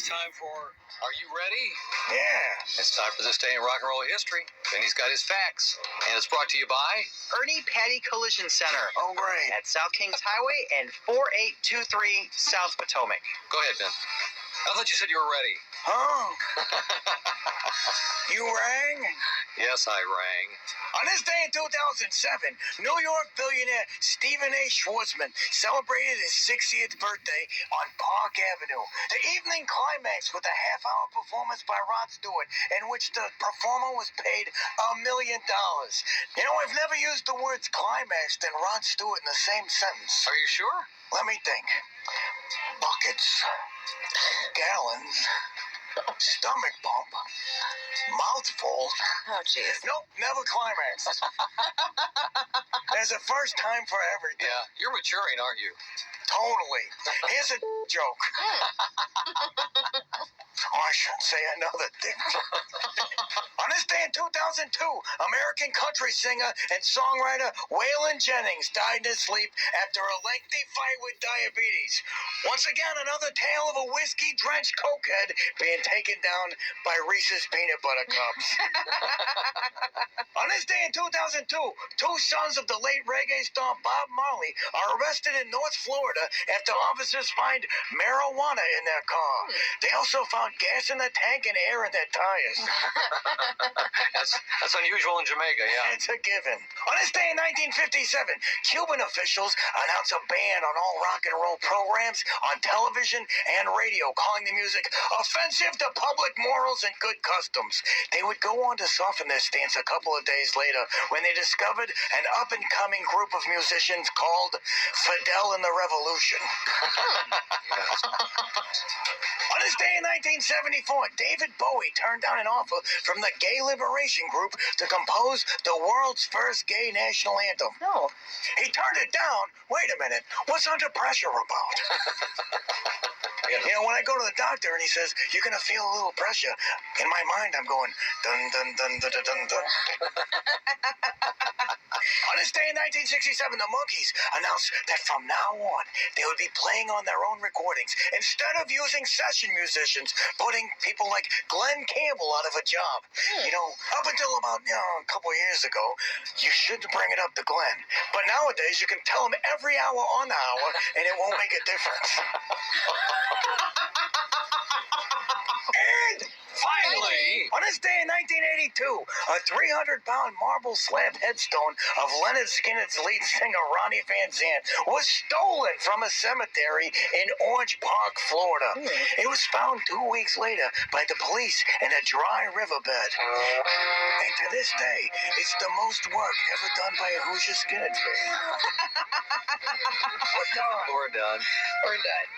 time for Are You Ready? Yeah. It's time for this day in rock and roll history. Vinnie's got his facts. And it's brought to you by Ernie Patty Collision Center. Oh, great. At South Kings Highway and 4823 South Potomac. Go ahead, Ben. I thought you said you were ready. Huh? You rang? Yes, I rang. On this day in 2007, New York billionaire Stephen A. Schwarzman celebrated his 60th birthday on Park Avenue. The evening climax with a half-hour performance by Rod Stewart, in which the performer was paid $1 million. You know, I've never used the words climax and Rod Stewart in the same sentence. Are you sure? Let me think. Buckets, gallons, stomach pump, mouthful. Oh, jeez. Nope, never climaxed. There's a first time for everything. Yeah, you're maturing, aren't you? Totally. Here's a joke. Oh, I shouldn't say another thing. On this day in 2002, American country singer and songwriter Waylon Jennings died in his sleep after a lengthy fight with diabetes. Once again, another tale of a whiskey-drenched cokehead being taken down by Reese's peanut butter cups. On this day in 2002, two sons of the late reggae star Bob Marley are arrested in North Florida after officers find marijuana in their car. They also found gas in the tank and air in their tires. That's unusual in Jamaica, yeah. It's a given. On this day in 1957, Cuban officials announced a ban on all rock and roll programs on television and radio, calling the music offensive to public morals and good customs. They would go on to soften their stance a couple of days later when they discovered an up-and-coming group of musicians called Fidel and the Revolution. On this day in 1974, David Bowie turned down an offer from the Gay Liberation Group to compose the world's first gay national anthem. No. He turned it down. Wait a minute. What's Under Pressure about? You know, when I go to the doctor and he says, you're going to feel a little pressure, in my mind I'm going, dun, dun, dun, dun, dun, dun, dun. On this day in 1967, the Monkees announced that from now on, they would be playing on their own recordings instead of using session musicians, putting people like Glenn Campbell out of a job. You know, up until about, a couple of years ago, you shouldn't bring it up to Glenn. But nowadays, you can tell him every hour on the hour, and it won't make a difference. And finally, on this day in 1982, a 300-pound marble slab headstone of Leonard Skinner's lead singer Ronnie Van Zant was stolen from a cemetery in Orange Park, Florida. It was found 2 weeks later by the police in a dry riverbed. And to this day, it's the most work ever done by a Hoosier Skinner fan. We're done. We're done. We're done.